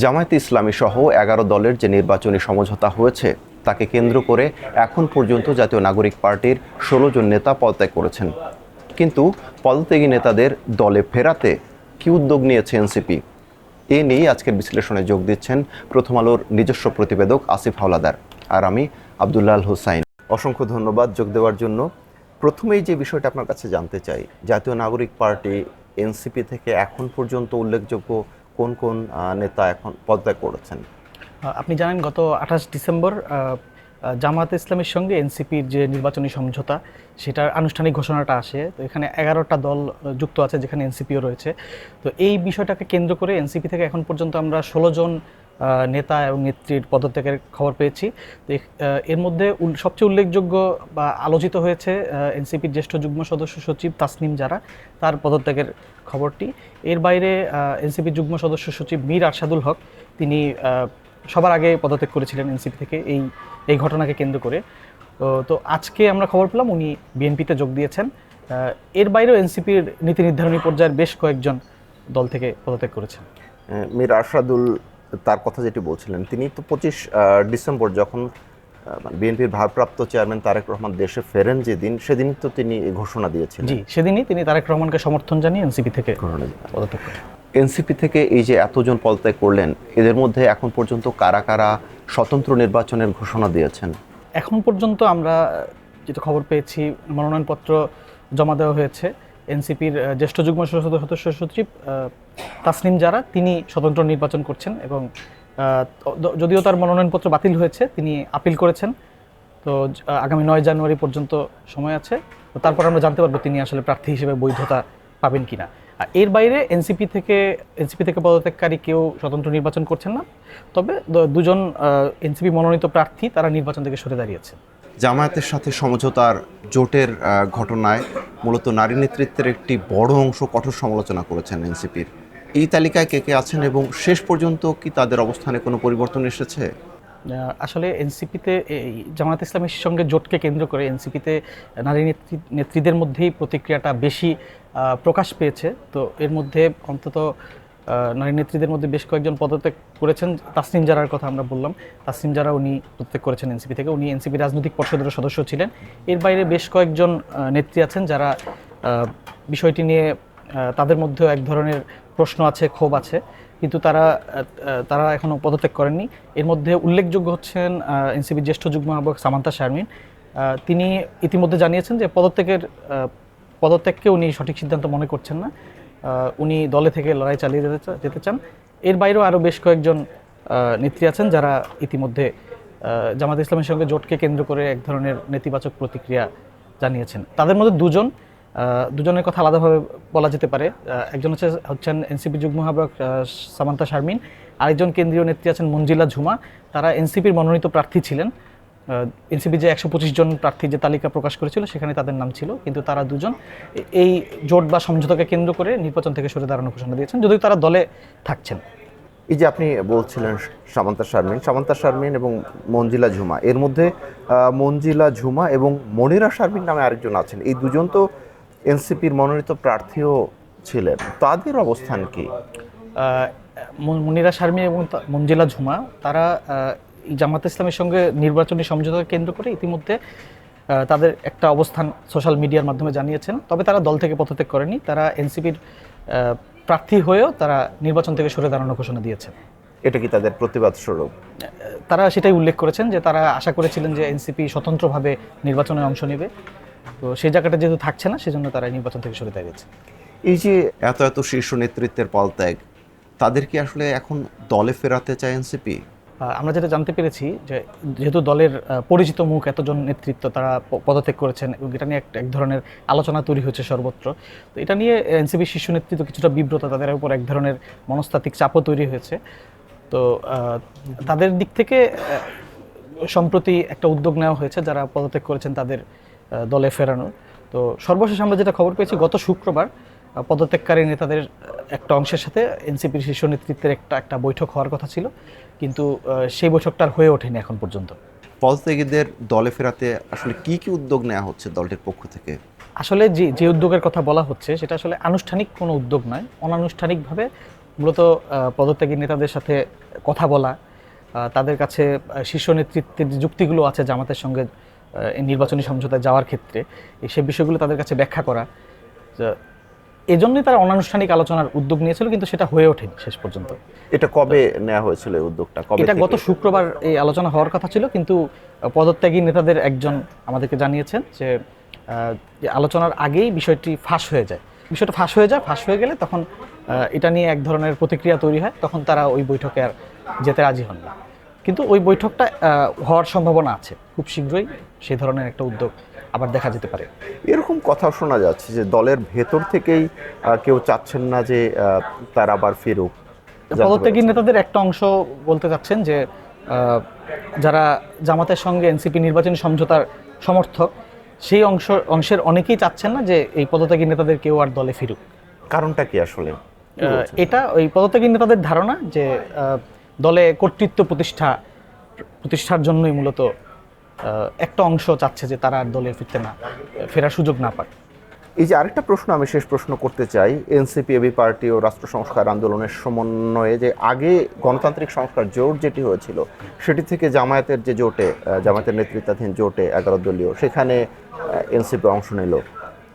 জামায়াতে ইসলামী সহ 11 দলের যে নির্বাচনী সমঝোতা হয়েছে তাকে কেন্দ্র করে এখন পর্যন্ত জাতীয় নাগরিক পার্টির 16 জন নেতা পদত্যাগ করেছেন। কিন্তু পদত্যাগী নেতাদের দলে ফেরাতে কী উদ্যোগ নিয়েছে এনসিপি? এ নিয়েই আজকের বিশ্লেষণে যোগ দিচ্ছেন প্রথম আলোর নিজস্ব প্রতিবেদক আসিফ হাওলাদার আর আমি আব্দুল্লাহ আল হুসাইন। অসংখ্য ধন্যবাদ যোগ দেওয়ার জন্য। প্রথমেই যে বিষয়টা আপনার কাছে জানতে চাই, জাতীয় নাগরিক পার্টি এনসিপি থেকে এখন পর্যন্ত উল্লেখযোগ্য কোন কোন নেতা এখন পদত্যাগ করেছেন? আপনি জানেন গত 28 ডিসেম্বর জামায়াতে ইসলামের সঙ্গে এনসিপির যে নির্বাচনী সমঝোতা সেটার আনুষ্ঠানিক ঘোষণাটা আসে। তো এখানে 11টা দল যুক্ত আছে, যেখানে এনসিপিও রয়েছে। তো এই বিষয়টাকে কেন্দ্র করে এনসিপি থেকে এখন পর্যন্ত আমরা 16 জন নেতা এবং নেত্রীর পদত্যাগের খবর পেয়েছি। তো এর মধ্যে সবচেয়ে উল্লেখযোগ্য বা আলোচিত হয়েছে এনসিপির জ্যেষ্ঠ যুগ্ম সদস্য সচিব তাসনিম জারা, তার পদত্যাগের খবরটি। এর বাইরে এনসিপির যুগ্ম সদস্য সচিব মীর আরশাদুল হক, তিনি সবার আগে পদত্যাগ করেছিলেন এনসিপি থেকে এই ঘটনাকে কেন্দ্র করে। তো আজকে আমরা খবর পেলাম উনি বিএনপিতে যোগ দিয়েছেন। এর বাইরেও এনসিপির নীতি নির্ধারণী পর্যায়ের বেশ কয়েকজন দল থেকে পদত্যাগ করেছেন। মীর আরশাদুল, তার কথা যেটি বলছিলেন, তিনি তো 25 ডিসেম্বর যখন বিএনপির ভারপ্রাপ্ত চেয়ারম্যান তারেক রহমান দেশে ফেরেন সেদিনই তো তিনি ঘোষণা দিয়েছিলেন। জি, সেদিনই তিনি তারেক রহমানকে সমর্থন জানিয়ে এনসিপি থেকে পদত্যাগ করেন। এনসিপি থেকে এই যে এতজন পদত্যাগ করলেন, এদের মধ্যে এখন পর্যন্ত কারা কারা স্বতন্ত্র নির্বাচনের ঘোষণা দিয়েছেন? এখন পর্যন্ত আমরা যেটা খবর পেয়েছি, মনোনয়নপত্র জমা দেওয়া হয়েছে। এনসিপির জ্যেষ্ঠ যুগ্ম সদস্য সচিব তাসনিম জারা, তিনি স্বতন্ত্র নির্বাচন করছেন এবং যদিও তার মনোনয়নপত্র বাতিল হয়েছে, তিনি আপিল করেছেন। তো আগামী 9 জানুয়ারি পর্যন্ত সময় আছে। তো তারপর আমরা জানতে পারবো তিনি আসলে প্রার্থী হিসেবে বৈধতা পাবেন কিনা। এর বাইরে এনসিপি থেকে পদত্যাগকারী কেউ স্বতন্ত্র নির্বাচন করছেন না, তবে দুজন এনসিপি মনোনীত প্রার্থী তারা নির্বাচন থেকে সরে দাঁড়িয়েছে। জামায়াতের সাথে সমঝোতার জোটের ঘটনায় মূলত নারী নেতৃত্বের একটি বড় অংশ কঠোর সমালোচনা করেছেন এনসিপির। এই তালিকায় কে কে আছেন এবং শেষ পর্যন্ত কি তাদের অবস্থানে কোনো পরিবর্তন এসেছে? আসলে এনসিপিতে জামায়াত ইসলামের সঙ্গে জোটকে কেন্দ্র করে এনসিপিতে নারী নেত্রীদের মধ্যেই প্রতিক্রিয়াটা বেশি প্রকাশ পেয়েছে। তো এর মধ্যে অন্তত নারী নেত্রীদের মধ্যে বেশ কয়েকজন পদত্যাগ করেছেন। তাসনিম জারার কথা আমরা বললাম, তাসনিম জারা উনি পদত্যাগ করেছেন এনসিপি থেকে। উনি এনসিপি রাজনৈতিক পর্ষদের সদস্য ছিলেন। এর বাইরে বেশ কয়েকজন নেত্রী আছেন যারা বিষয়টি নিয়ে তাদের মধ্যেও এক ধরনের প্রশ্ন আছে, ক্ষোভ আছে, কিন্তু তারা এখনও পদত্যাগ করেননি। এর মধ্যে উল্লেখযোগ্য হচ্ছেন এনসিপির জ্যেষ্ঠ যুগ্ম আহ্বায়ক সামান্তা শারমিন। তিনি ইতিমধ্যে জানিয়েছেন যে পদত্যাগকে উনি সঠিক সিদ্ধান্ত মনে করছেন না, উনি দলে থেকে লড়াই চালিয়ে যেতে চান। এর বাইরেও আরও বেশ কয়েকজন নেত্রী আছেন যারা ইতিমধ্যে জামায়াত ইসলামের সঙ্গে জোটকে কেন্দ্র করে এক ধরনের নেতিবাচক প্রতিক্রিয়া জানিয়েছেন। তাদের মধ্যে দুজনের কথা আলাদাভাবে বলা যেতে পারে। একজন হচ্ছেন এনসিপি যুগ্ম আহ্বায়ক সামান্তা শারমিন, আরেকজন কেন্দ্রীয় নেত্রী আছেন মঞ্জিলা ঝুমা। তারা এনসিপির মনোনীত প্রার্থী ছিলেন। এনসিপি যে 125 জন প্রার্থী যে তালিকা প্রকাশ করেছিল সেখানে তাদের নাম ছিল, কিন্তু তারা দুজন এই জোট বা সমঝোতাকে কেন্দ্র করে নির্বাচন থেকে সরে দাঁড়ানোর ঘোষণা দিয়েছেন, যদিও তারা দলে থাকছেন। এই যে আপনি বলছিলেন সামান্তা শারমিন এবং মঞ্জিলা ঝুমা, এর মধ্যে মঞ্জিলা ঝুমা এবং মনিরা শারমিন নামে আরেকজন আছেন। এই দুজন তো এনসিপির মনোনীত প্রার্থীও ছিলেন, তাদের অবস্থান কি? মনিরা শারমিন এবং মঞ্জিলা ঝুমা তারা জামায়াত ইসলামের সঙ্গে নির্বাচনী সমঝোতাকে কেন্দ্র করে ইতিমধ্যে তাদের একটা অবস্থান সোশ্যাল মিডিয়ার মাধ্যমে জানিয়েছেন। তবে তারা দল থেকে পদত্যাগ করেনি, তারা এনসিপির প্রার্থী হয়েও তারা নির্বাচন থেকে সরে দাঁড়ানোর ঘোষণা দিয়েছেন। এটা কি তাদের প্রতিবাদ স্বরূপ? তারা সেটাই উল্লেখ করেছেন যে তারা আশা করেছিলেন যে এনসিপি স্বতন্ত্রভাবে নির্বাচনে অংশ নেবে, তো সেই জায়গাটা যেহেতু থাকছে না সেজন্য তারা নির্বাচন থেকে সরে দাঁড়িয়েছে। এই যে এত শীর্ষ নেতৃত্বের পদত্যাগ, তাদের কি আসলে এখন দলে ফেরাতে চায় এনসিপি? আমরা যেটা জানতে পেরেছি যে যেহেতু দলের পরিচিত মুখ এতজন নেতৃত্ব তারা পদত্যাগ করেছেন এবং এটা নিয়ে এক ধরনের আলোচনা তৈরি হয়েছে সর্বত্র। তো এটা নিয়ে এনসিপির শীর্ষ নেতৃত্ব কিছুটা বিব্রত, তাদের উপর এক ধরনের মনস্তাত্ত্বিক চাপও তৈরি হয়েছে। তো তাদের দিক থেকে সম্প্রতি একটা উদ্যোগ নেওয়া হয়েছে যারা পদত্যাগ করেছেন তাদের দলে ফেরানোর। তো সর্বশেষ আমরা যেটা খবর পেয়েছি, গত শুক্রবার পদত্যাগকারী নেতাদের একটা অংশের সাথে এনসিপির শীর্ষ নেতৃত্বের একটা বৈঠক হওয়ার কথা ছিল, কিন্তু সেই বৈঠকটা হয়ে ওঠেনি এখন পর্যন্ত। পদত্যাগীদের দলে ফেরাতে আসলে কি উদ্যোগ নেওয়া হচ্ছে দলটির পক্ষ থেকে? আসলে যে উদ্যোগের কথা বলা হচ্ছে সেটা আসলে আনুষ্ঠানিক কোনো উদ্যোগ নয়, অনানুষ্ঠানিকভাবে মূলত পদত্যাগী নেতাদের সাথে কথা বলা, তাদের কাছে শীর্ষ নেতৃত্বের যে যুক্তিগুলো আছে জামাতের সঙ্গে এই নির্বাচনী সমঝোতায় যাওয়ার ক্ষেত্রে সেই বিষয়গুলো তাদের কাছে ব্যাখ্যা করা। এই জন্যই তারা অনানুষ্ঠানিক আলোচনার উদ্যোগ নিয়েছিল, কিন্তু সেটা হয়ে ওঠেনি শেষ পর্যন্ত। এটা কবে নেওয়া হয়েছিল এই উদ্যোগটা? কবে এটা থেকে? গত শুক্রবার এই আলোচনা হওয়ার কথা ছিল, কিন্তু পদত্যাগী নেতাদের একজন আমাদেরকে জানিয়েছেন যে আলোচনার আগেই বিষয়টি ফাঁস হয়ে যায়। বিষয়টা ফাঁস হয়ে গেলে তখন এটা নিয়ে এক ধরনের প্রতিক্রিয়া তৈরি হয়, তখন তারা ওই বৈঠকে আর যেতে রাজি হন না। কিন্তু ওই বৈঠকটা হওয়ার সম্ভাবনা আছে, খুব শীঘ্রই সেই ধরনের একটা উদ্যোগ আবার দেখা যেতে পারে। এরকম কথা শোনা যাচ্ছে যে দলের ভেতর থেকেই কেউ চাচ্ছেন না যে তারা আবার ফিরুক। পদত্যাগী নেতাদের একটা অংশ বলতে চাচ্ছেন যে যারা জামাতের সঙ্গে এনসিপি নির্বাচনী সমঝোতার সমর্থক, সেই অংশের অনেকেই চাচ্ছেন না যে এই পদত্যাগী নেতাদের কেউ আর দলে ফিরুক। কারণটা কি আসলে? এটা ওই পদত্যাগী নেতাদের ধারণা যে দলে কর্তৃত্ব প্রতিষ্ঠার জন্যই মূলত একটা অংশ চাচ্ছে যে তারা আর দলে ফেরার সুযোগ না পায়। এই যে আরেকটা প্রশ্ন আমি শেষ প্রশ্ন করতে চাই, এনসিপি এবি পার্টি ও রাষ্ট্র সংস্কার আন্দোলনের সমন্বয়ে যে আগে গণতান্ত্রিক সংস্কার জোট যেটি হয়েছিল সেটি থেকে জামায়াতের যে জোটে, জামায়াতের নেতৃত্বাধীন জোটে 11 দলীয়, সেখানে এনসিপি অংশ নিল।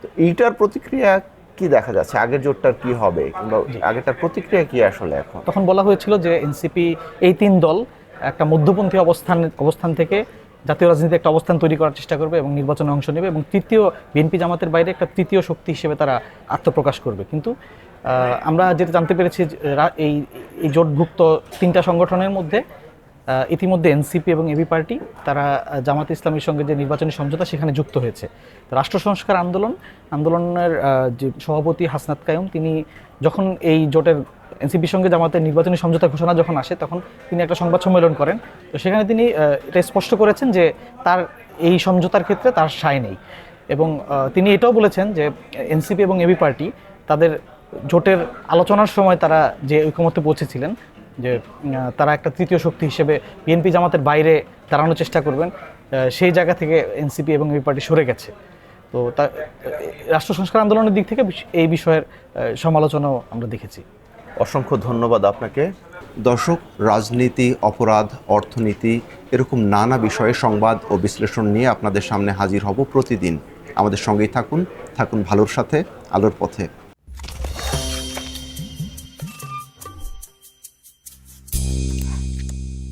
তো এইটার প্রতিক্রিয়া কি দেখা যাচ্ছে? আগের জোটটার কি হবে, কিংবা আগেরটার প্রতিক্রিয়া কি আসলে এখন? তখন বলা হয়েছিল যে এনসিপি এই 3 দল একটা মধ্যপন্থী অবস্থান থেকে জাতীয় রাজনীতিতে একটা অবস্থান তৈরি করার চেষ্টা করবে এবং নির্বাচনে অংশ নেবে, এবং বিএনপি জামাতের বাইরে একটা তৃতীয় শক্তি হিসেবে তারা আত্মপ্রকাশ করবে। কিন্তু আমরা যেটা জানতে পেরেছি, এই জোটভুক্ত 3টা সংগঠনের মধ্যে ইতিমধ্যে এনসিপি এবং এবি পার্টি তারা জামাত ইসলামের সঙ্গে যে নির্বাচনী সমঝোতা সেখানে যুক্ত হয়েছে। রাষ্ট্র সংস্কার আন্দোলনের যে সভাপতি হাসনাত কায়ুম, তিনি যখন এই জোটের এনসিপির সঙ্গে জামাতের নির্বাচনী সমঝোতা ঘোষণা যখন আসে, তখন তিনি একটা সংবাদ সম্মেলন করেন। তো সেখানে তিনি এটা স্পষ্ট করেছেন যে তার এই সমঝোতার ক্ষেত্রে তার সায় নেই, এবং তিনি এটাও বলেছেন যে এনসিপি এবং এবি পার্টি তাদের জোটের আলোচনার সময় তারা যে ঐকমত্যে পৌঁছেছিলেন যে তারা একটা তৃতীয় শক্তি হিসেবে বিএনপি জামাতের বাইরে দাঁড়ানোর চেষ্টা করবেন, সেই জায়গা থেকে এনসিপি এবং এবি পার্টি সরে গেছে। তো রাষ্ট্র সংস্কার আন্দোলনের দিক থেকে এই বিষয়ের সমালোচনাও আমরা দেখেছি। অসংখ্য ধন্যবাদ আপনাকে। দর্শক, রাজনীতি, অপরাধ, অর্থনীতি, এরকম নানা বিষয়ে সংবাদ ও বিশ্লেষণ নিয়ে আপনাদের সামনে হাজির হব প্রতিদিন। আমাদের সঙ্গেই থাকুন ভালোর সাথে, আলোর পথে।